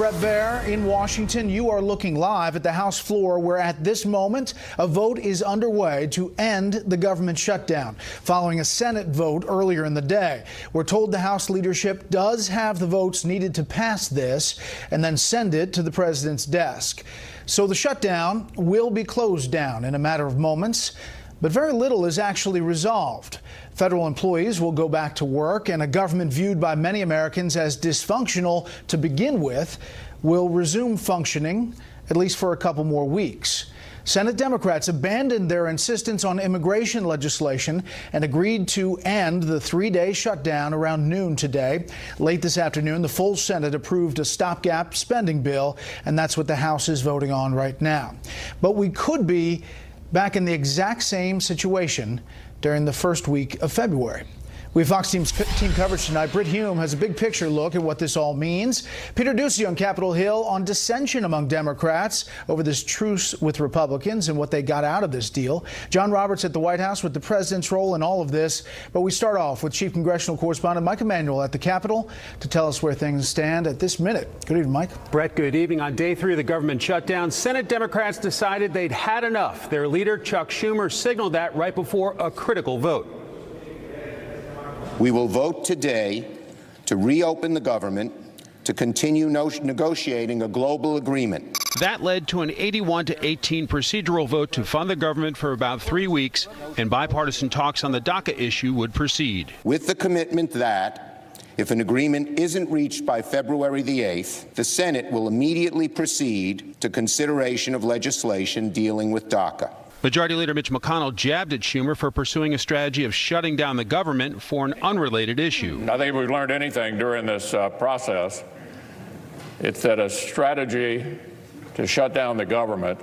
Bret Baier in Washington, you are looking live at the House floor where at this moment a vote is underway to end the government shutdown following a Senate vote earlier in the day. We're told the House leadership does have the votes needed to pass this and then send it to the president's desk. So the shutdown will be closed down in a matter of moments, but very little is actually resolved. Federal employees will go back to work, and a government viewed by many Americans as dysfunctional to begin with will resume functioning, at least for a couple more weeks. Senate Democrats abandoned their insistence on immigration legislation and agreed to end the three-day shutdown around noon today. Late this afternoon, the full Senate approved a stopgap spending bill, and that's what the House is voting on right now. But we could be back in the exact same situation during the first week of February. We have Fox Team coverage tonight. Britt Hume has a big picture look at what this all means. Peter Doocy on Capitol Hill on dissension among Democrats over this truce with Republicans and what they got out of this deal. John Roberts at the White House with the president's role in all of this. But we start off with Chief Congressional Correspondent Mike Emanuel at the Capitol to tell us where things stand at this minute. Good evening, Mike. Brett, good evening. On day 3 of the government shutdown, Senate Democrats decided they'd had enough. Their leader, Chuck Schumer, signaled that right before a critical vote. We will vote today to reopen the government, to continue negotiating a global agreement. That led to an 81-18 procedural vote to fund the government for about 3 weeks, and bipartisan talks on the DACA issue would proceed. With the commitment that, if an agreement isn't reached by February the 8th, the Senate will immediately proceed to consideration of legislation dealing with DACA. Majority Leader Mitch McConnell jabbed at Schumer for pursuing a strategy of shutting down the government for an unrelated issue. I think if we've learned anything during this process, it's that a strategy to shut down the government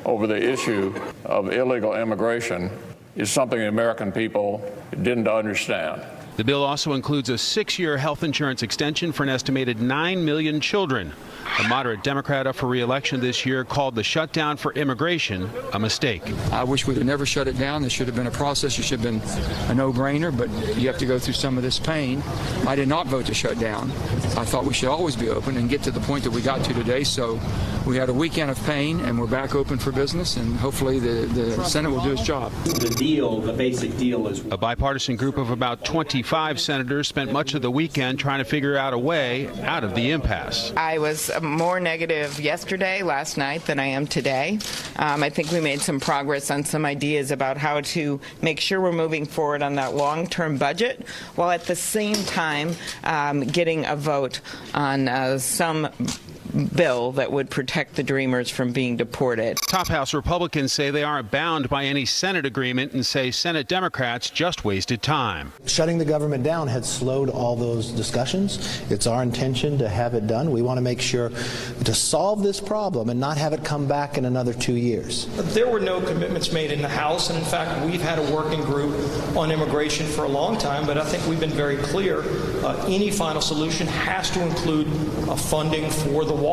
over the issue of illegal immigration is something the American people didn't understand. The bill also includes a 6-year health insurance extension for an estimated 9 million children. A moderate Democrat up for re-election this year called the shutdown for immigration a mistake. I wish we had never shut it down. This should have been a process. It should have been a no-brainer, but you have to go through some of this pain. I did not vote to shut down. I thought we should always be open and get to the point that we got to today. So we had a weekend of pain, and we're back open for business, and hopefully the Senate will do its job. The basic deal is... A bipartisan group of about 25 senators spent much of the weekend trying to figure out a way out of the impasse. I was more negative last night, than I am today. I think we made some progress on some ideas about how to make sure we're moving forward on that long-term budget, while at the same time getting a vote on some bill that would protect the Dreamers from being deported. Top House Republicans say they aren't bound by any Senate agreement and say Senate Democrats just wasted time. Shutting the government down had slowed all those discussions. It's our intention to have it done. We want to make sure to solve this problem and not have it come back in another 2 years. There were no commitments made in the House, and in fact, we've had a working group on immigration for a long time, but I think we've been very clear. Any final solution has to include funding for the wall.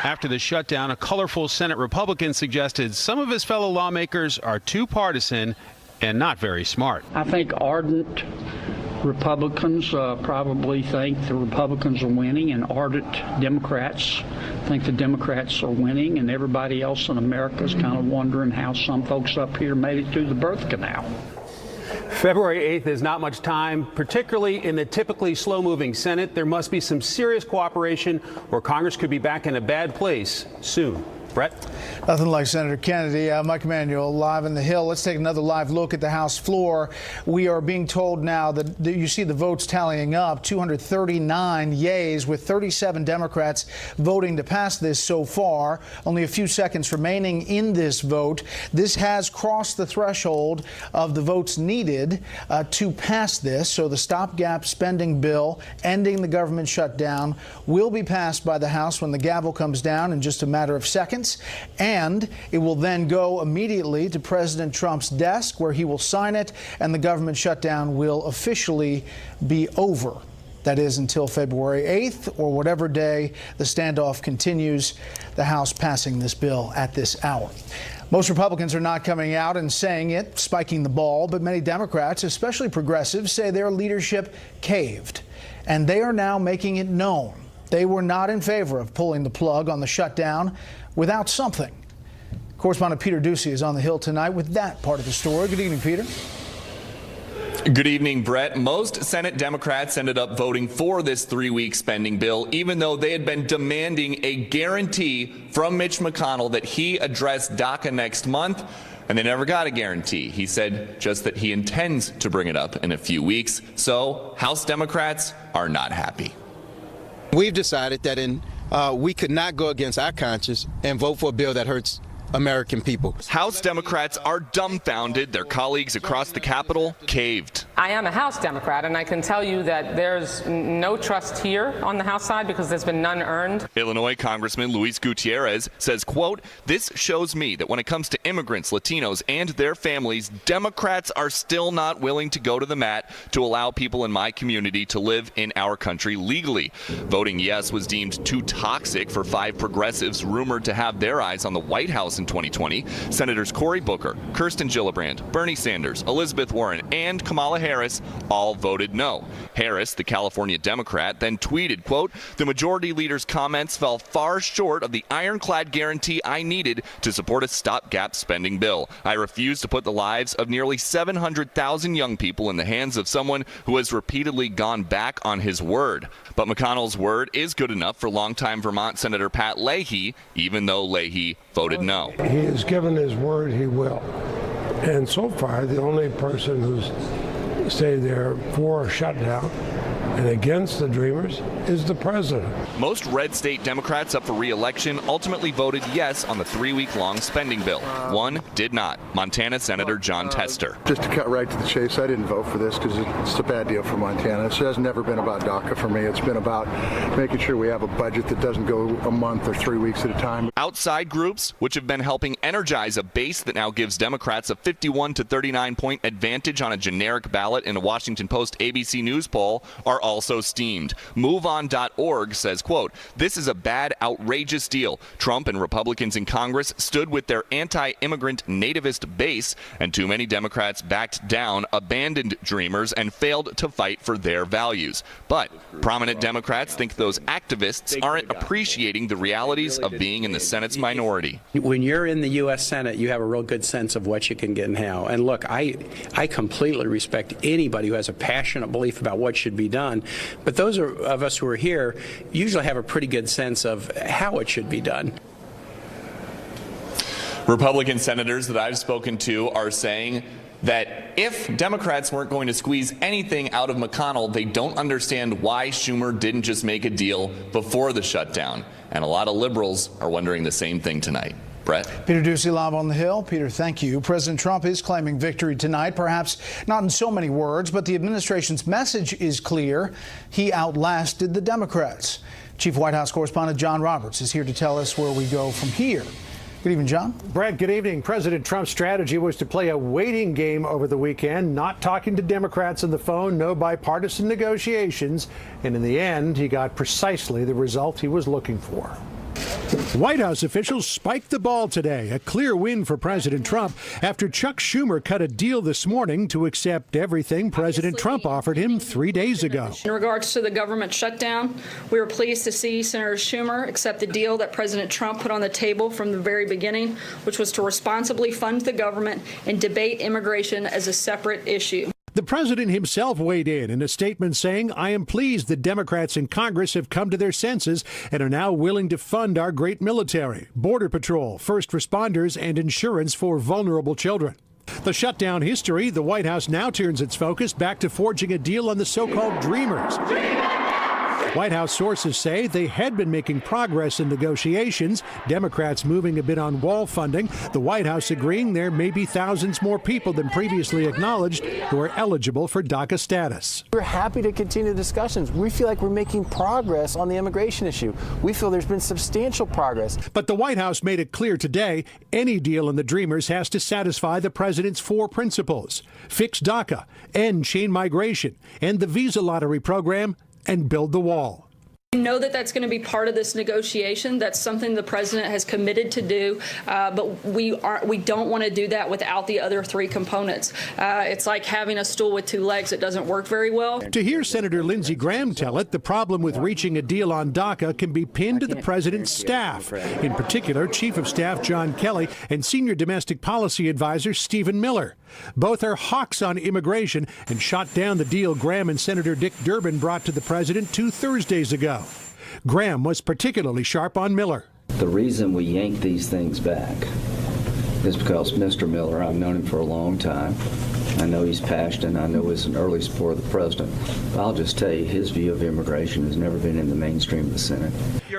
After the shutdown, a colorful Senate Republican suggested some of his fellow lawmakers are too partisan and not very smart. I think ardent Republicans probably think the Republicans are winning, and ardent Democrats think the Democrats are winning, and everybody else in America is kind of wondering how some folks up here made it through the birth canal. February 8th is not much time, particularly in the typically slow-moving Senate. There must be some serious cooperation or Congress could be back in a bad place soon. Brett? Nothing like Senator Kennedy. Mike Emanuel live in the Hill. Let's take another live look at the House floor. We are being told now that you see the votes tallying up, 239 yays with 37 Democrats voting to pass this so far. Only a few seconds remaining in this vote. This has crossed the threshold of the votes needed to pass this. So the stopgap spending bill ending the government shutdown will be passed by the House when the gavel comes down in just a matter of seconds. And it will then go immediately to President Trump's desk, where he will sign it, and the government shutdown will officially be over. That is until February 8th or whatever day the standoff continues, the House passing this bill at this hour. Most Republicans are not coming out and saying it, spiking the ball, but many Democrats, especially progressives, say their leadership caved, and they are now making it known. They were not in favor of pulling the plug on the shutdown without something. Correspondent Peter Ducey is on the Hill tonight with that part of the story. Good evening, Peter. Good evening, Brett. Most Senate Democrats ended up voting for this 3-week spending bill, even though they had been demanding a guarantee from Mitch McConnell that he address DACA next month, and they never got a guarantee. He said just that he intends to bring it up in a few weeks. So House Democrats are not happy. We've decided that we could not go against our conscience and vote for a bill that hurts American people. House Democrats are dumbfounded. Their colleagues across the Capitol caved. I am a House Democrat, and I can tell you that there's no trust here on the House side because there's been none earned. Illinois Congressman Luis Gutierrez says, quote, "This shows me that when it comes to immigrants, Latinos, and their families, Democrats are still not willing to go to the mat to allow people in my community to live in our country legally." Voting yes was deemed too toxic for 5 progressives rumored to have their eyes on the White House in 2020. Senators Cory Booker, Kirsten Gillibrand, Bernie Sanders, Elizabeth Warren, and Kamala Harris all voted no. Harris, the California Democrat, then tweeted, quote, "The majority leader's comments fell far short of the ironclad guarantee I needed to support a stopgap spending bill. I refuse to put the lives of nearly 700,000 young people in the hands of someone who has repeatedly gone back on his word." But McConnell's word is good enough for longtime Vermont Senator Pat Leahy, even though Leahy voted no. He has given his word he will. And so far, the only person who's stayed there for a shutdown and against the Dreamers is the president. Most red state Democrats up for re-election ultimately voted yes on the 3-week-long spending bill. One did not. Montana Senator John Tester. Just to cut right to the chase, I didn't vote for this because it's a bad deal for Montana. It has never been about DACA for me. It's been about making sure we have a budget that doesn't go a month or 3 weeks at a time. Outside groups, which have been helping energize a base that now gives Democrats a 51 to 39-point advantage on a generic ballot in a Washington Post ABC News poll, are also steamed. MoveOn.org says, quote, "This is a bad, outrageous deal. Trump and Republicans in Congress stood with their anti-immigrant nativist base, and too many Democrats backed down, abandoned Dreamers, and failed to fight for their values." But prominent Democrats think those activists aren't appreciating the realities of being in the Senate's minority. When you're in the U.S. Senate, you have a real good sense of what you can get and how. And look, I completely respect anybody who has a passionate belief about what should be done. But those of us who are here usually have a pretty good sense of how it should be done. Republican senators that I've spoken to are saying that if Democrats weren't going to squeeze anything out of McConnell, they don't understand why Schumer didn't just make a deal before the shutdown. And a lot of liberals are wondering the same thing tonight. Brett. Peter Ducey live on the Hill. Peter, thank you. President Trump is claiming victory tonight, perhaps not in so many words, but the administration's message is clear. He outlasted the Democrats. Chief White House correspondent John Roberts is here to tell us where we go from here. Good evening, John. Brett, good evening. President Trump's strategy was to play a waiting game over the weekend, not talking to Democrats on the phone, no bipartisan negotiations, and in the end, he got precisely the result he was looking for. White House officials spiked the ball today, a clear win for President Trump after Chuck Schumer cut a deal this morning to accept everything President Trump offered him 3 days ago. In regards to the government shutdown, we were pleased to see Senator Schumer accept the deal that President Trump put on the table from the very beginning, which was to responsibly fund the government and debate immigration as a separate issue. The president himself weighed in a statement saying, "I am pleased that Democrats in Congress have come to their senses and are now willing to fund our great military, border patrol, first responders, and insurance for vulnerable children." The shutdown history, the White House now turns its focus back to forging a deal on the so-called Dreamers. White House sources say they had been making progress in negotiations, Democrats moving a bit on wall funding, the White House agreeing there may be thousands more people than previously acknowledged who are eligible for DACA status. We're happy to continue discussions. We feel like we're making progress on the immigration issue. We feel there's been substantial progress. But the White House made it clear today, any deal on the Dreamers has to satisfy the president's 4 principles: fix DACA, end chain migration, end the visa lottery program, and build the wall. We know that that's going to be part of this negotiation. That's something the president has committed to do, but we don't want to do that without the other three components. It's like having a stool with two legs. It doesn't work very well. To hear Senator Lindsey Graham tell it, the problem with reaching a deal on DACA can be pinned to the president's staff, in particular Chief of Staff John Kelly and Senior Domestic Policy Advisor Stephen Miller. Both are hawks on immigration and shot down the deal Graham and Senator Dick Durbin brought to the president 2 Thursdays ago. Graham was particularly sharp on Miller. The reason we yanked these things back is because Mr. Miller, I've known him for a long time. I know he's passionate. I know he's an early supporter of the president. But I'll just tell you, his view of immigration has never been in the mainstream of the Senate.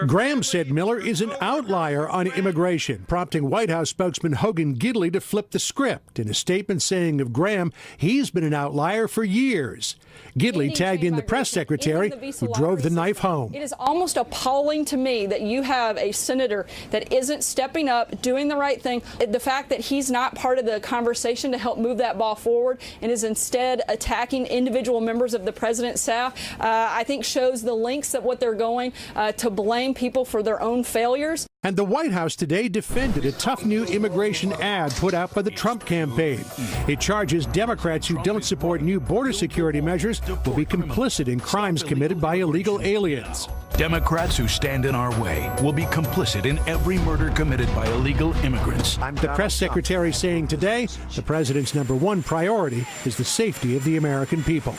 Graham said Miller is an outlier on immigration, prompting White House spokesman Hogan Gidley to flip the script in a statement saying of Graham, he's been an outlier for years. Gidley tagged in the press secretary who drove the knife home. It is almost appalling to me that you have a senator that isn't stepping up, doing the right thing. The fact that he's not part of the conversation to help move that ball forward and is instead attacking individual members of the president's staff, I think shows the lengths of what they're going to blame people for their own failures. And the White House today defended a tough new immigration ad put out by the Trump campaign. It charges Democrats who don't support new border security measures will be complicit in crimes committed by illegal aliens. Democrats who stand in our way will be complicit in every murder committed by illegal immigrants. The press secretary saying today the president's #1 priority is the safety of the American people.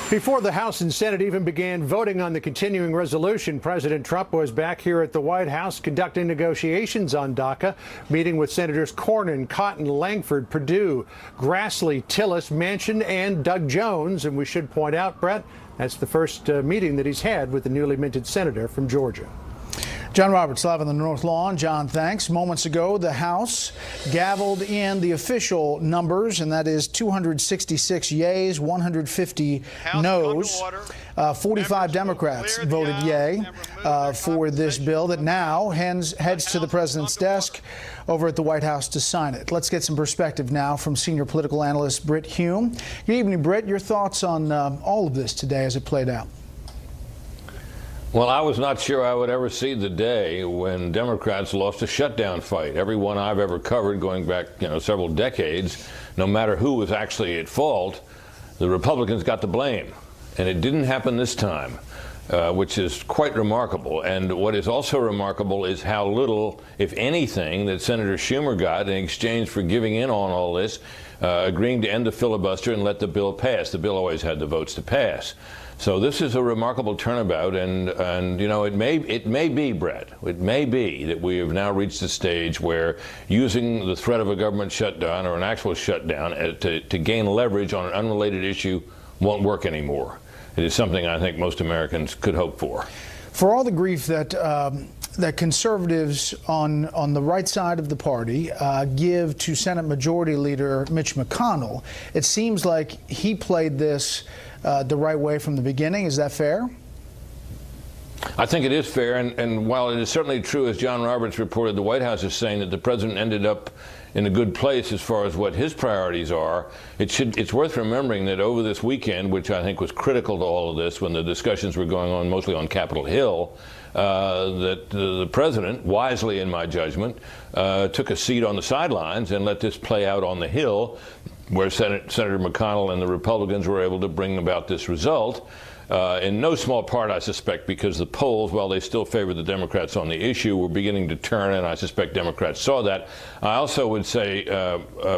Before the House and Senate even began voting on the continuing resolution, President Trump was back here at the White House conducting negotiations on DACA, meeting with Senators Cornyn, Cotton, Langford, Perdue, Grassley, Tillis, Manchin, and Doug Jones. And we should point out, Brett, that's the first meeting that he's had with the newly minted senator from Georgia. John Roberts live on the North Lawn. John, thanks. Moments ago, the House gavelled in the official numbers, and that is 266 yeas, 150 noes. 45 Democrats voted yay for this bill that now heads to the president's desk over at the White House to sign it. Let's get some perspective now from senior political analyst Bret Hume. Good evening, Bret. Your thoughts on all of this today as it played out? Well, I was not sure I would ever see the day when Democrats lost a shutdown fight. Everyone I've ever covered, going back, several decades, no matter who was actually at fault, the Republicans got the blame. And it didn't happen this time, which is quite remarkable. And what is also remarkable is how little, if anything, that Senator Schumer got in exchange for giving in on all this, agreeing to end the filibuster and let the bill pass. The bill always had the votes to pass. So this is a remarkable turnabout, and it may be, Brett, it may be that we have now reached a stage where using the threat of a government shutdown or an actual shutdown to gain leverage on an unrelated issue won't work anymore. It is something I think most Americans could hope for. For all the grief that conservatives on the right side of the party give to Senate Majority Leader Mitch McConnell, it seems like he played this the right way from the beginning. Is that fair? I think it is fair, and while it is certainly true, as John Roberts reported, the White House is saying that the president ended up in a good place as far as what his priorities are, it's worth remembering that over this weekend, which I think was critical to all of this when the discussions were going on mostly on Capitol Hill, that the president, wisely in my judgment, took a seat on the sidelines and let this play out on the Hill, where Senator McConnell and the Republicans were able to bring about this result. In no small part, I suspect, because the polls, while they still favor the Democrats on the issue, were beginning to turn, and I suspect Democrats saw that. I also would say,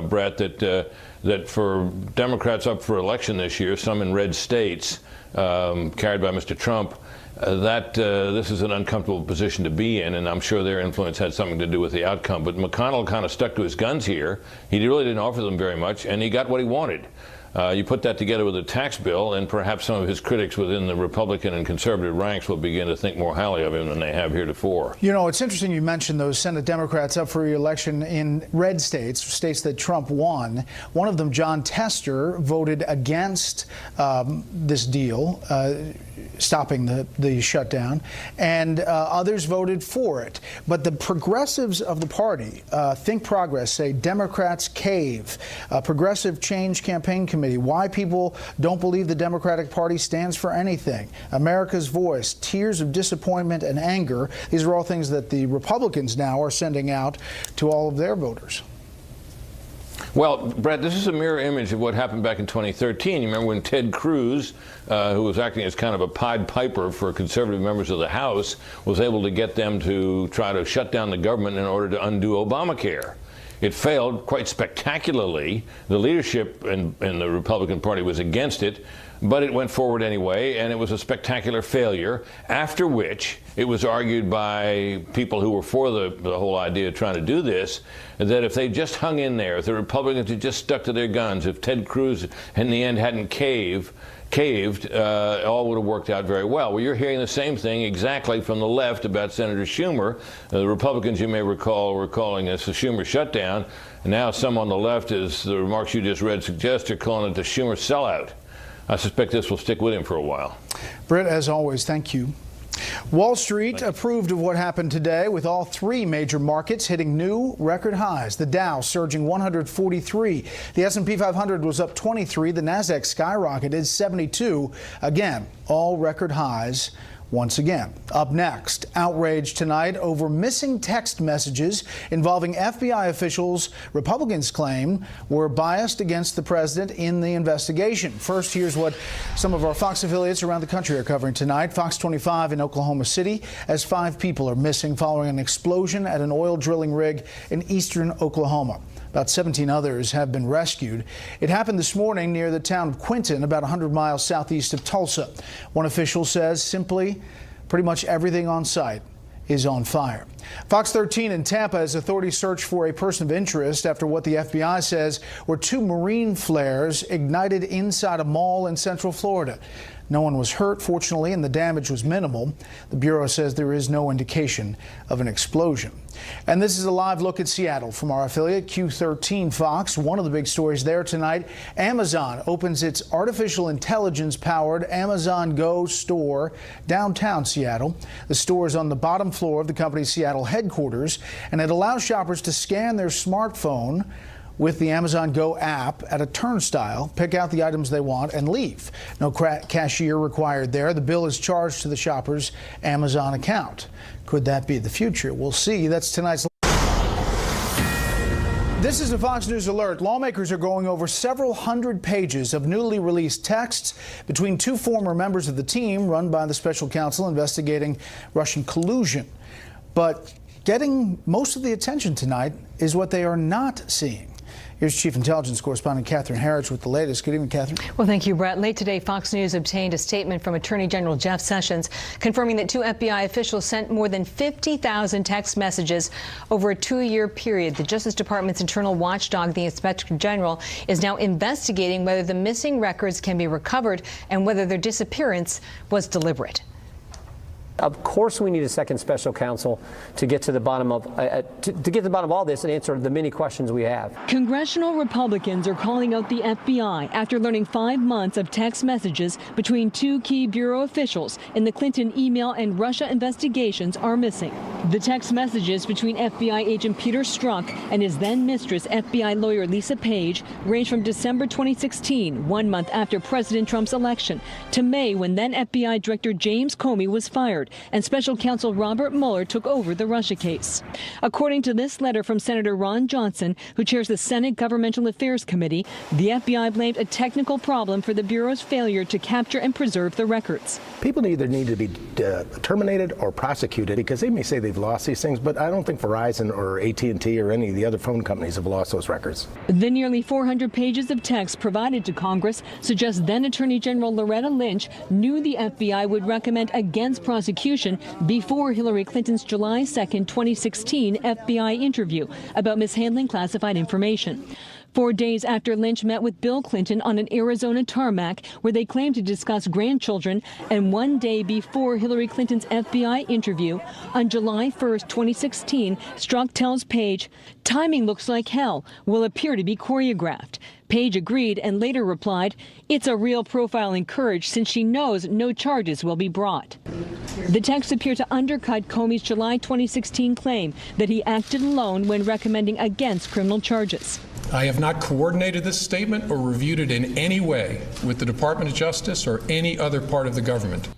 Brett, that for Democrats up for election this year, some in red states, carried by Mr. Trump, this is an uncomfortable position to be in, and I'm sure their influence had something to do with the outcome. But McConnell kind of stuck to his guns here. He really didn't offer them very much, and he got what he wanted. You put that together with a tax bill, and perhaps some of his critics within the Republican and conservative ranks will begin to think more highly of him than they have heretofore. You know, it's interesting you mentioned those Senate Democrats up for re-election in red states, states that Trump won. One of them, John Tester, voted against this deal. stopping the shutdown, and others voted for it. But the progressives of the party, Think Progress, say Democrats cave. Progressive Change Campaign Committee, why people don't believe the Democratic Party stands for anything. America's Voice, tears of disappointment and anger. These are all things that the Republicans now are sending out to all of their voters. Well, Brett, this is a mirror image of what happened back in 2013. You remember when Ted Cruz, who was acting as kind of a Pied Piper for conservative members of the House, was able to get them to try to shut down the government in order to undo Obamacare. It failed quite spectacularly. The leadership in the Republican Party was against it, but it went forward anyway, and it was a spectacular failure, after which it was argued by people who were for the whole idea of trying to do this, that if they just hung in there, if the Republicans had just stuck to their guns, if Ted Cruz in the end hadn't caved, all would have worked out very well. Well, you're hearing the same thing exactly from the left about Senator Schumer. The Republicans, you may recall, were calling this the Schumer shutdown. And now some on the left, as the remarks you just read suggest, are calling it the Schumer sellout. I suspect this will stick with him for a while. Brett, as always, thank you. Wall Street approved of what happened today, with all three major markets hitting new record highs. The Dow surging 143. The S&P 500 was up 23. The Nasdaq skyrocketed 72. Again, all record highs once again. Up next, outrage tonight over missing text messages involving FBI officials Republicans claim were biased against the president in the investigation. First, here's what some of our Fox affiliates around the country are covering tonight. Fox 25 in Oklahoma City, as 5 people are missing following an explosion at an oil drilling rig in eastern Oklahoma. About 17 others have been rescued. It happened this morning near the town of Quinton, about 100 miles southeast of Tulsa. One official says simply, pretty much everything on site is on fire. Fox 13 in Tampa, as authorities search for a person of interest after what the FBI says were 2 marine flares ignited inside a mall in Central Florida. No one was hurt, fortunately, and the damage was minimal. The Bureau says there is no indication of an explosion. And this is a live look at Seattle from our affiliate Q13 Fox. One of the big stories there tonight, Amazon opens its artificial intelligence-powered Amazon Go store downtown Seattle. The store is on the bottom floor of the company's Seattle headquarters, and it allows shoppers to scan their smartphone with the Amazon Go app at a turnstile, pick out the items they want, and leave. No cashier required there. The bill is charged to the shopper's Amazon account. Could that be the future? We'll see. That's tonight's. This is a Fox News alert. Lawmakers are going over several hundred pages of newly released texts between 2 former members of the team run by the special counsel investigating Russian collusion. But getting most of the attention tonight is what they are not seeing. Here's Chief Intelligence Correspondent Catherine Harris with the latest. Good evening, Catherine. Well, thank you, Brett. Late today, Fox News obtained a statement from Attorney General Jeff Sessions confirming that 2 FBI officials sent more than 50,000 text messages over a 2-year period. The Justice Department's internal watchdog, the Inspector General, is now investigating whether the missing records can be recovered and whether their disappearance was deliberate. Of course, we need a second special counsel to get to the bottom of all this and answer the many questions we have. Congressional Republicans are calling out the FBI after learning 5 months of text messages between 2 key bureau officials in the Clinton email and Russia investigations are missing. The text messages between FBI agent Peter Strzok and his then mistress, FBI lawyer Lisa Page, range from December 2016, 1 month after President Trump's election, to May, when then FBI Director James Comey was fired and special counsel Robert Mueller took over the Russia case. According to this letter from Senator Ron Johnson, who chairs the Senate Governmental Affairs Committee, the FBI blamed a technical problem for the Bureau's failure to capture and preserve the records. People either need to be terminated or prosecuted, because they may say they've lost these things, but I don't think Verizon or AT&T or any of the other phone companies have lost those records. The nearly 400 pages of text provided to Congress suggest then Attorney General Loretta Lynch knew the FBI would recommend against prosecution before Hillary Clinton's July 2, 2016 FBI interview about mishandling classified information. 4 days after Lynch met with Bill Clinton on an Arizona tarmac where they claimed to discuss grandchildren, and 1 day before Hillary Clinton's FBI interview on July 1st, 2016, Strzok tells Page, "Timing looks like hell, will appear to be choreographed." Page agreed and later replied, "It's a real profiling courage since she knows no charges will be brought." The texts appear to undercut Comey's July 2016 claim that he acted alone when recommending against criminal charges. I have not coordinated this statement or reviewed it in any way with the Department of Justice or any other part of the government.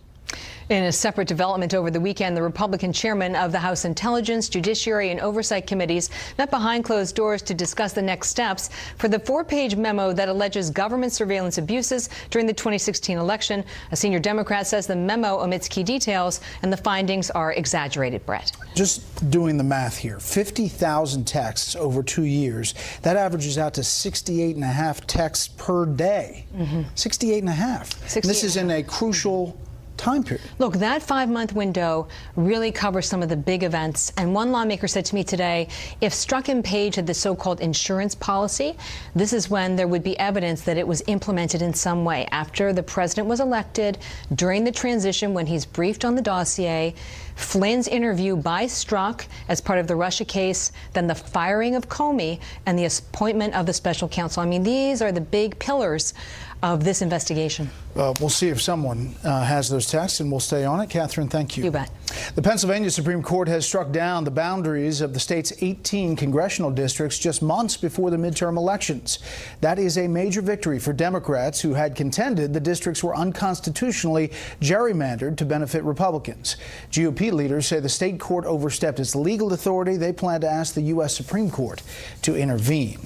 In a separate development over the weekend, the Republican chairman of the House Intelligence, Judiciary, and Oversight Committees met behind closed doors to discuss the next steps for the 4-page memo that alleges government surveillance abuses during the 2016 election. A senior Democrat says the memo omits key details and the findings are exaggerated. Brett. Just doing the math here, 50,000 texts over 2 years. That averages out to 68.5 texts per day. 68.5. This is in a crucial time period. Look, that 5-month window really covers some of the big events. And one lawmaker said to me today, if Strzok and Page had the so-called insurance policy, this is when there would be evidence that it was implemented in some way. After the president was elected, during the transition, when he's briefed on the dossier, Flynn's interview by Strzok as part of the Russia case, then the firing of Comey, and the appointment of the special counsel. I mean, these are the big pillars of this investigation. We'll see if someone has those texts, and we'll stay on it. Catherine, thank you. You bet. The Pennsylvania Supreme Court has struck down the boundaries of the state's 18 congressional districts just months before the midterm elections. That is a major victory for Democrats who had contended the districts were unconstitutionally gerrymandered to benefit Republicans. GOP leaders say the state court overstepped its legal authority. They plan to ask the U.S. Supreme Court to intervene.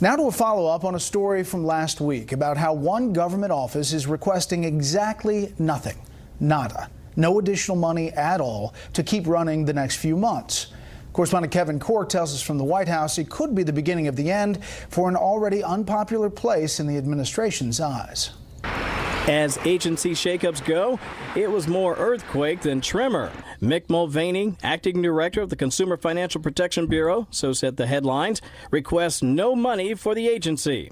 Now to a follow-up on a story from last week about how one government office is requesting exactly nothing, nada, no additional money at all to keep running the next few months. Correspondent Kevin Corke tells us from the White House it could be the beginning of the end for an already unpopular place in the administration's eyes. As agency shakeups go, it was more earthquake than tremor. Mick Mulvaney, acting director of the Consumer Financial Protection Bureau, so said the headlines, requests no money for the agency.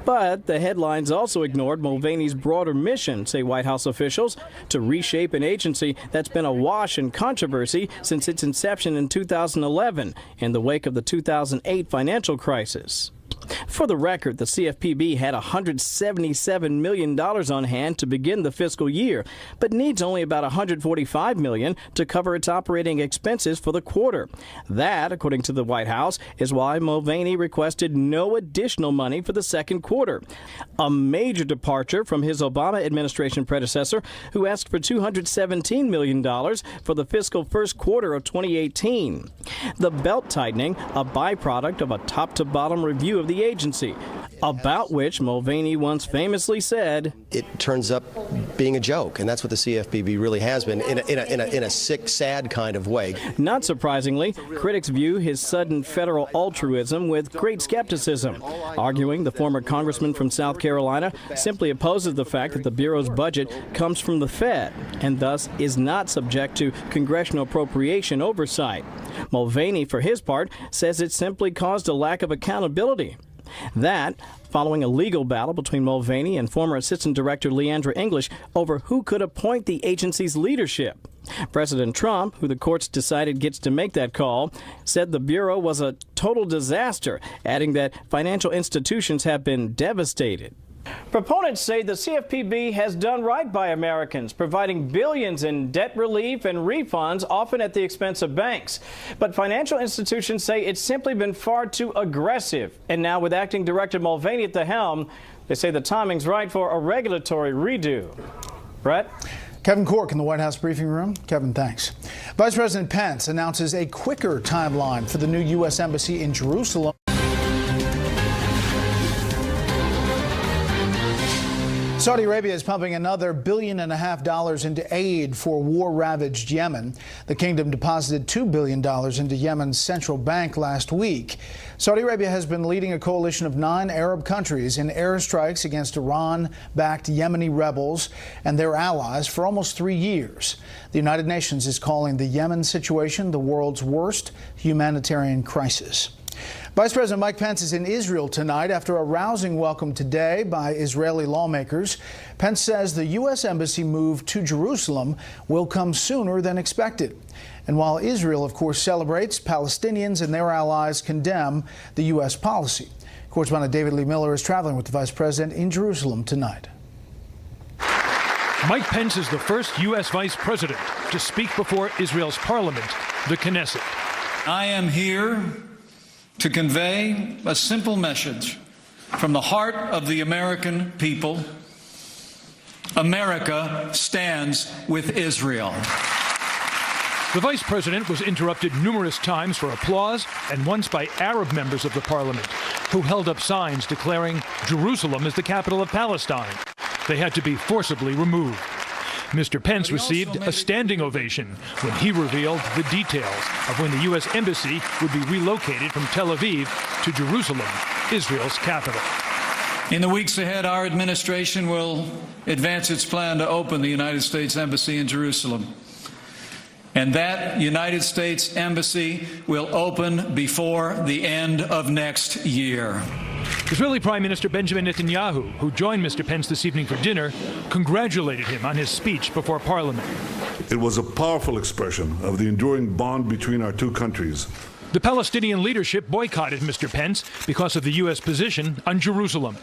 But the headlines also ignored Mulvaney's broader mission, say White House officials, to reshape an agency that's been awash in controversy since its inception in 2011 in the wake of the 2008 financial crisis. For the record, the CFPB had $177 million on hand to begin the fiscal year, but needs only about $145 million to cover its operating expenses for the quarter. That, according to the White House, is why Mulvaney requested no additional money for the second quarter. A major departure from his Obama administration predecessor, who asked for $217 million for the fiscal first quarter of 2018. The belt tightening, a byproduct of a top-to-bottom review of the agency, about which Mulvaney once famously said, "It turns up being a joke," and that's what the CFPB really has been, in a sick, sad kind of way. Not surprisingly, critics view his sudden federal altruism with great skepticism, arguing the former congressman from South Carolina simply opposes the fact that the Bureau's budget comes from the Fed and thus is not subject to congressional appropriation oversight. Mulvaney, for his part, says it simply caused a lack of accountability. That, following a legal battle between Mulvaney and former Assistant Director Leandra English over who could appoint the agency's leadership. President Trump, who the courts decided gets to make that call, said the Bureau was a total disaster, adding that financial institutions have been devastated. Proponents say the CFPB has done right by Americans, providing billions in debt relief and refunds, often at the expense of banks. But financial institutions say it's simply been far too aggressive. And now with Acting Director Mulvaney at the helm, they say the timing's right for a regulatory redo. Brett? Kevin Corke in the White House briefing room. Kevin, thanks. Vice President Pence announces a quicker timeline for the new U.S. Embassy in Jerusalem. Saudi Arabia is pumping another $1.5 billion into aid for war-ravaged Yemen. The kingdom deposited $2 billion into Yemen's central bank last week. Saudi Arabia has been leading a coalition of 9 Arab countries in airstrikes against Iran-backed Yemeni rebels and their allies for almost 3 years. The United Nations is calling the Yemen situation the world's worst humanitarian crisis. Vice President Mike Pence is in Israel tonight after a rousing welcome today by Israeli lawmakers. Pence says the U.S. Embassy move to Jerusalem will come sooner than expected. And while Israel, of course, celebrates, Palestinians and their allies condemn the U.S. policy. Correspondent David Lee Miller is traveling with the Vice President in Jerusalem tonight. Mike Pence is the first U.S. Vice President to speak before Israel's parliament, the Knesset. I am here to convey a simple message from the heart of the American people. America stands with Israel. The vice president was interrupted numerous times for applause and once by Arab members of the parliament who held up signs declaring Jerusalem is the capital of Palestine. They had to be forcibly removed. Mr. Pence received a standing ovation when he revealed the details of when the U.S. Embassy would be relocated from Tel Aviv to Jerusalem, Israel's capital. In the weeks ahead, our administration will advance its plan to open the United States Embassy in Jerusalem. And that United States Embassy will open before the end of next year. Israeli Prime Minister Benjamin Netanyahu, who joined Mr. Pence this evening for dinner, congratulated him on his speech before Parliament. It was a powerful expression of the enduring bond between our two countries. The Palestinian leadership boycotted Mr. Pence because of the U.S. position on Jerusalem.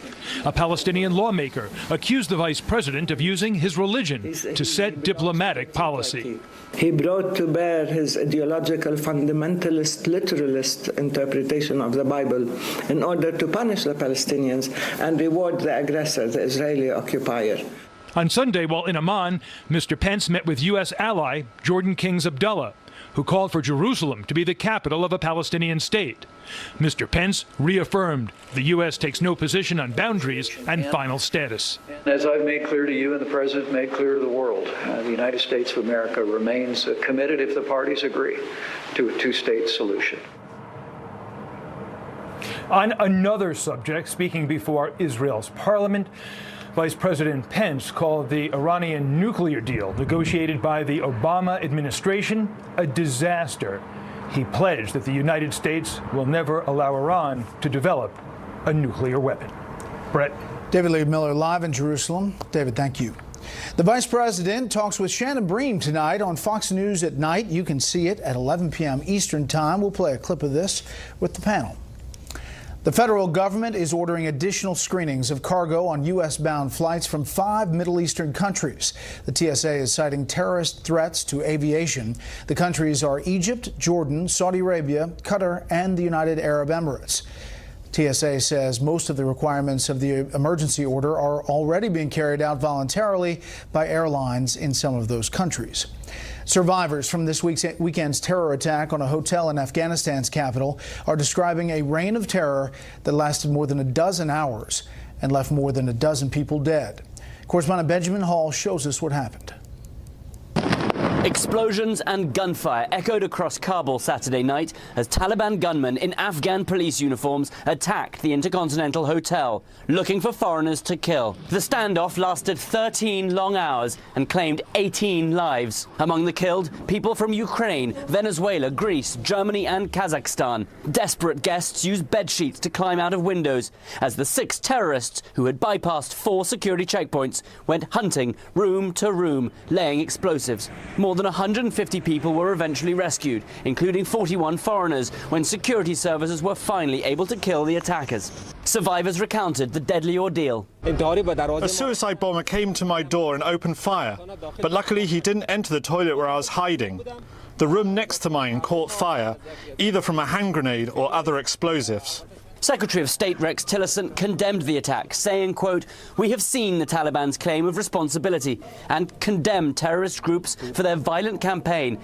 A Palestinian lawmaker accused the vice president of using his religion to set diplomatic policy. He brought to bear his ideological fundamentalist literalist interpretation of the Bible in order to punish the Palestinians and reward the aggressor, the Israeli occupier. On Sunday, while in Amman, Mr. Pence met with U.S. ally Jordan Kings Abdullah, who called for Jerusalem to be the capital of a Palestinian state. Mr. Pence reaffirmed the U.S. takes no position on boundaries and final status. As I've made clear to you and the President made clear to the world, the United States of America remains committed, if the parties agree, to a two-state solution. On another subject, speaking before Israel's parliament, Vice President Pence called the Iranian nuclear deal negotiated by the Obama administration a disaster. He pledged that the United States will never allow Iran to develop a nuclear weapon. Brett. David Lee Miller live in Jerusalem. David, thank you. The Vice President talks with Shannon Bream tonight on Fox News at night. You can see it at 11 p.m. Eastern Time. We'll play a clip of this with the panel. The federal government is ordering additional screenings of cargo on U.S.-bound flights from 5 Middle Eastern countries. The TSA is citing terrorist threats to aviation. The countries are Egypt, Jordan, Saudi Arabia, Qatar, and the United Arab Emirates. TSA says most of the requirements of the emergency order are already being carried out voluntarily by airlines in some of those countries. Survivors from this weekend's terror attack on a hotel in Afghanistan's capital are describing a reign of terror that lasted more than a dozen hours and left more than a dozen people dead. Correspondent Benjamin Hall shows us what happened. Explosions and gunfire echoed across Kabul Saturday night as Taliban gunmen in Afghan police uniforms attacked the Intercontinental Hotel, looking for foreigners to kill. The standoff lasted 13 long hours and claimed 18 lives. Among the killed, people from Ukraine, Venezuela, Greece, Germany and Kazakhstan. Desperate guests used bedsheets to climb out of windows as the 6 terrorists, who had bypassed 4 security checkpoints, went hunting room to room, laying explosives. More than 150 people were eventually rescued, including 41 foreigners, when security services were finally able to kill the attackers. Survivors recounted the deadly ordeal. A suicide bomber came to my door and opened fire, but luckily he didn't enter the toilet where I was hiding. The room next to mine caught fire, either from a hand grenade or other explosives. Secretary of State Rex Tillerson condemned the attack, saying, quote, "We have seen the Taliban's claim of responsibility and condemned terrorist groups for their violent campaign."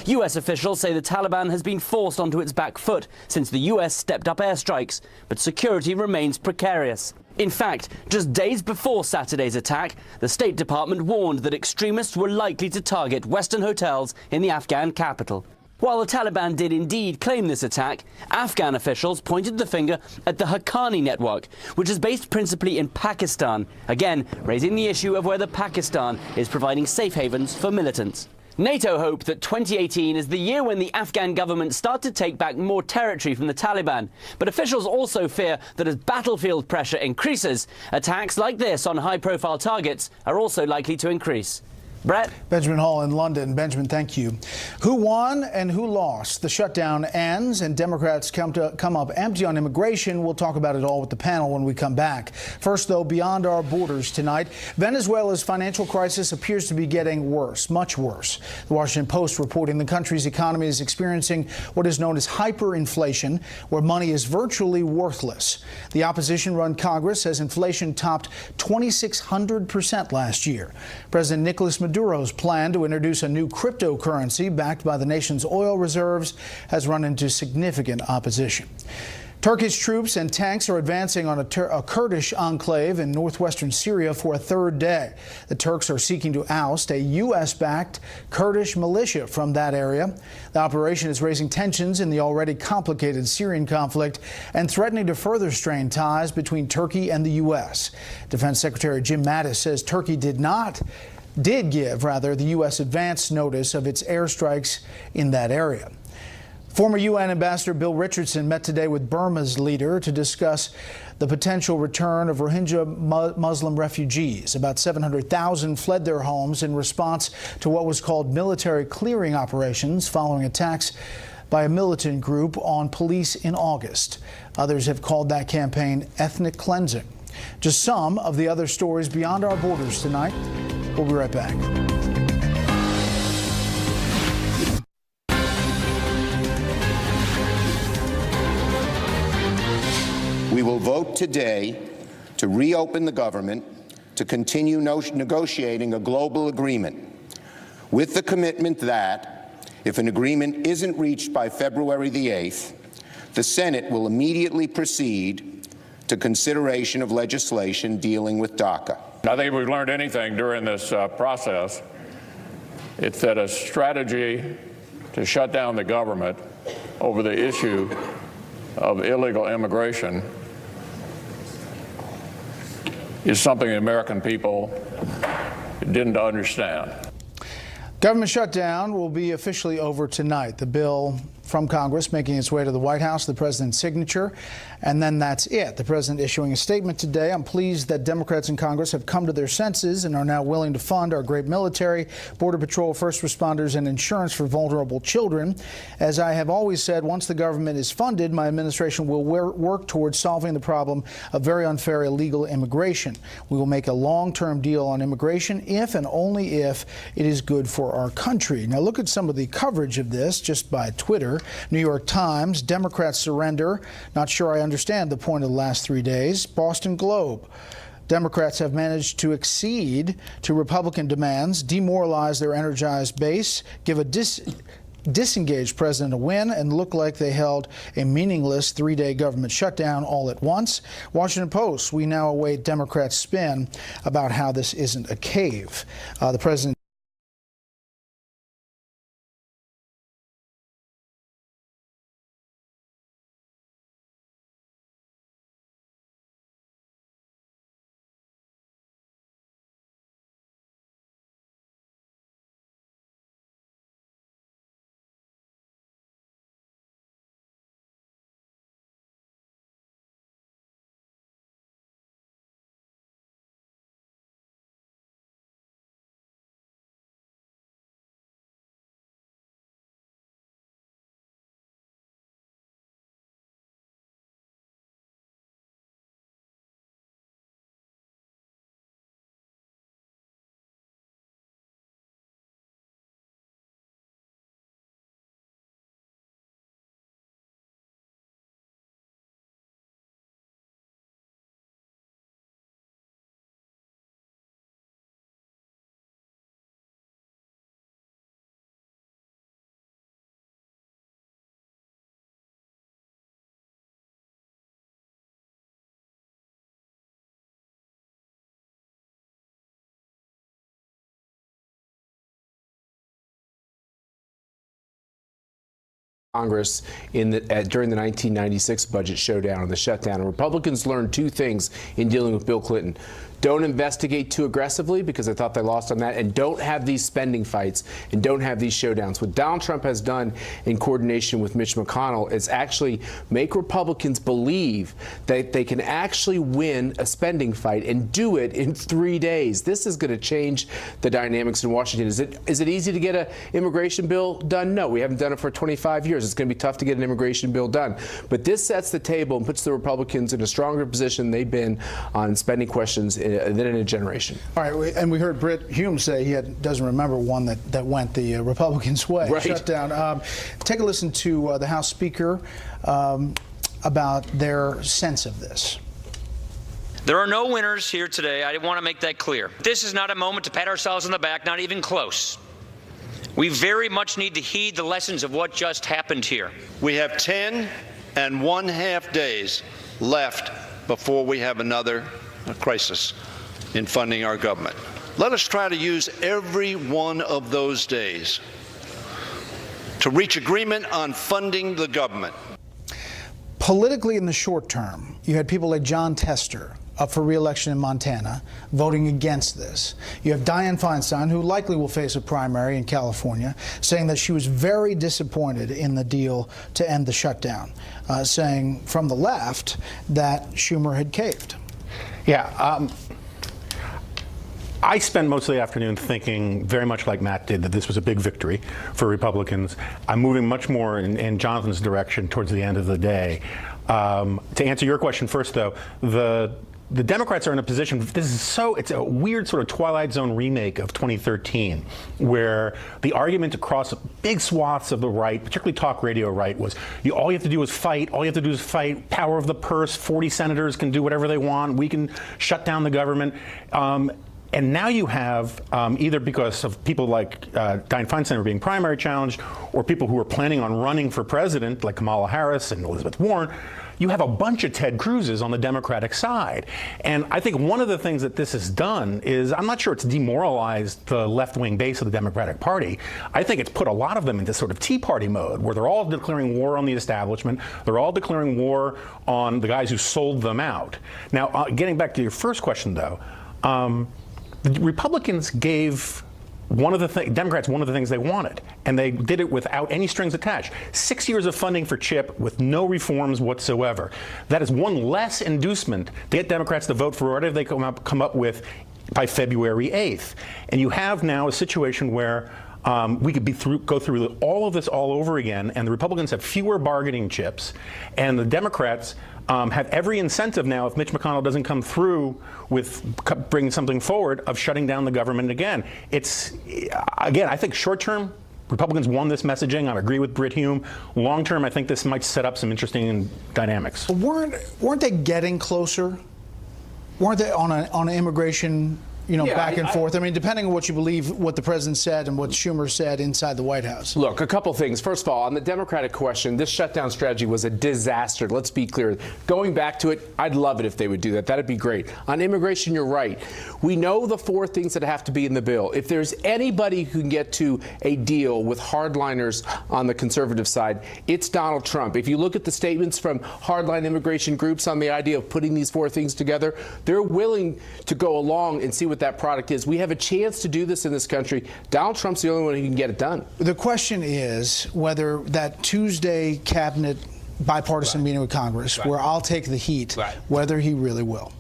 US officials say the Taliban has been forced onto its back foot since the US stepped up airstrikes, but security remains precarious. In fact, just days before Saturday's attack, the State Department warned that extremists were likely to target Western hotels in the Afghan capital. While the Taliban did indeed claim this attack, Afghan officials pointed the finger at the Haqqani network, which is based principally in Pakistan, again raising the issue of whether Pakistan is providing safe havens for militants. NATO hope that 2018 is the year when the Afghan government start to take back more territory from the Taliban. But officials also fear that as battlefield pressure increases, attacks like this on high-profile targets are also likely to increase. Bret? Benjamin Hall in London. Benjamin, thank you. Who won and who lost? The shutdown ends and Democrats come up empty on immigration. We'll talk about it all with the panel when we come back. First, though, beyond our borders tonight, Venezuela's financial crisis appears to be getting worse, much worse. The Washington Post reporting the country's economy is experiencing what is known as hyperinflation, where money is virtually worthless. The opposition-run Congress says inflation topped 2,600% last year. President Nicolas Maduro's plan to introduce a new cryptocurrency backed by the nation's oil reserves has run into significant opposition. Turkish troops and tanks are advancing on a Kurdish enclave in northwestern Syria for a third day. The Turks are seeking to oust a U.S.-backed Kurdish militia from that area. The operation is raising tensions in the already complicated Syrian conflict and threatening to further strain ties between Turkey and the U.S. Defense Secretary Jim Mattis says Turkey did give the U.S. advance notice of its airstrikes in that area. Former UN Ambassador Bill Richardson met today with Burma's leader to discuss the potential return of Rohingya Muslim refugees. About 700,000 fled their homes in response to what was called military clearing operations following attacks by a militant group on police in August. Others have called that campaign ethnic cleansing. Just some of the other stories beyond our borders tonight. We'll be right back. We will vote today to reopen the government, to continue negotiating a global agreement, with the commitment that, if an agreement isn't reached by February the 8th, the Senate will immediately proceed to consideration of legislation dealing with DACA. I think if we've learned anything during this process, it's that a strategy to shut down the government over the issue of illegal immigration is something the American people didn't understand. Government shutdown will be officially over tonight. The bill from Congress making its way to the White House, the president's signature, and then that's it. The president issuing a statement today. I'm pleased that Democrats in Congress have come to their senses and are now willing to fund our great military, Border Patrol, first responders, and insurance for vulnerable children. As I have always said, once the government is funded, my administration will work towards solving the problem of very unfair illegal immigration. We will make a long-term deal on immigration if and only if it is good for our country. Now look at some of the coverage of this just by Twitter. New York Times, Democrats surrender. Not sure I understand the point of the last 3 days. Boston Globe. Democrats have managed to accede to Republican demands, demoralize their energized base, give a disengaged president a win, and look like they held a meaningless 3-day government shutdown all at once. Washington Post, we now await Democrats' spin about how this isn't a cave. The president Congress during the 1996 budget showdown and the shutdown. And Republicans learned two things in dealing with Bill Clinton. don't investigate too aggressively because I thought they lost on that, and don't have these spending fights and don't have these showdowns. What Donald Trump has done in coordination with Mitch McConnell is actually make Republicans believe that they can actually win a spending fight and do it in 3 days. This is going to change the dynamics in Washington. Is it easy to get an immigration bill done? No, we haven't done it for 25 years. It's going to be tough to get an immigration bill done. But this sets the table and puts the Republicans in a stronger position they've been on spending questions than in a generation. All right, and we heard Bret Hume say he doesn't remember one that went the Republicans' way, right. shut down. Take a listen to the House Speaker about their sense of this. There are no winners here today. I want to make that clear. This is not a moment to pat ourselves on the back, not even close. We very much need to heed the lessons of what just happened here. We have 10 1/2 days left before we have another crisis in funding our government. Let us try to use every one of those days to reach agreement on funding the government. Politically, in the short term, you had people like John Tester up for re-election in Montana voting against this. You have Dianne Feinstein, who likely will face a primary in California, saying that she was very disappointed in the deal to end the shutdown, saying from the left that Schumer had caved. Yeah. I spent most of the afternoon thinking, very much like Matt did, that this was a big victory for Republicans. I'm moving much more in Jonathan's direction towards the end of the day. To answer your question first, though, the Democrats are in a position, it's a weird sort of Twilight Zone remake of 2013, where the argument across big swaths of the right, particularly talk radio right, was all you have to do is fight, power of the purse, 40 senators can do whatever they want, we can shut down the government. And now you have, either because of people like Dianne Feinstein are being primary challenged, or people who are planning on running for president, like Kamala Harris and Elizabeth Warren, you have a bunch of Ted Cruzes on the Democratic side. And I think one of the things that this has done is, I'm not sure it's demoralized the left-wing base of the Democratic Party. I think it's put a lot of them into sort of Tea Party mode, where they're all declaring war on the establishment. They're all declaring war on the guys who sold them out. Now, getting back to your first question, though, the Republicans gave Democrats one of the things they wanted, and they did it without any strings attached. 6 years of funding for CHIP with no reforms whatsoever. That is one less inducement to get Democrats to vote for whatever they come up with by February 8th. And you have now a situation where we could go through all of this all over again, and the Republicans have fewer bargaining chips, and the Democrats have every incentive now, if Mitch McConnell doesn't come through with bringing something forward, of shutting down the government again. Again, I think short term, Republicans won this messaging. I agree with Bret Hume. Long term, I think this might set up some interesting dynamics. But weren't they getting closer? Weren't they on an immigration, back and forth? I mean, depending on what you believe, what the president said and what Schumer said inside the White House. Look, a couple things. First of all, on the Democratic question, this shutdown strategy was a disaster. Let's be clear. Going back to it, I'd love it if they would do that. That'd be great. On immigration, you're right. We know the 4 things that have to be in the bill. If there's anybody who can get to a deal with hardliners on the conservative side, it's Donald Trump. If you look at the statements from hardline immigration groups on the idea of putting these 4 things together, they're willing to go along and see what that product is. We have a chance to do this in this country. Donald Trump's the only one who can get it done. The question is whether that Tuesday cabinet bipartisan meeting with Congress, where I'll take the heat, whether he really will.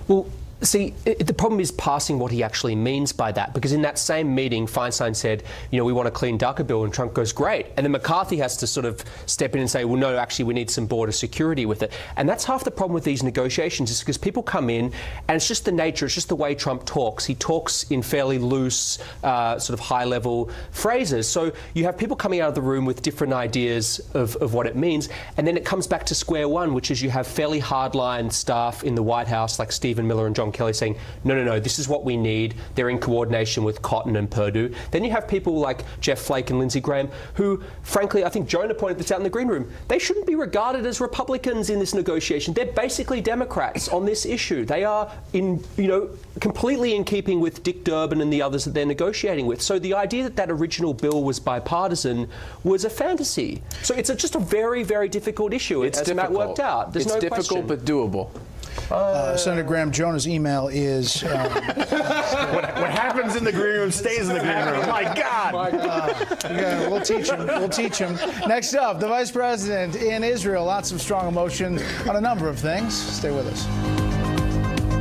Well, see, the problem is parsing what he actually means by that, because in that same meeting, Feinstein said, we want a clean DACA bill, and Trump goes, great. And then McCarthy has to sort of step in and say, well, no, actually, we need some border security with it. And that's half the problem with these negotiations, is because people come in, and it's just the nature, it's just the way Trump talks. He talks in fairly loose, sort of high-level phrases. So you have people coming out of the room with different ideas of what it means, and then it comes back to square one, which is you have fairly hardline staff in the White House, like Stephen Miller and John Kelly, saying, no, this is what we need. They're in coordination with Cotton and Perdue. Then you have people like Jeff Flake and Lindsey Graham, who, frankly, I think Jonah pointed this out in the green room, they shouldn't be regarded as Republicans in this negotiation. They're basically Democrats on this issue. They are completely in keeping with Dick Durbin and the others that they're negotiating with. So the idea that original bill was bipartisan was a fantasy. So it's just a very, very difficult issue, as Matt worked out. There's no question. It's difficult but doable. Senator Graham, Jonah's email is... what happens in the green room stays in the green room. My God! Yeah, we'll teach him. We'll teach him. Next up, the Vice President in Israel. Lots of strong emotion on a number of things. Stay with us.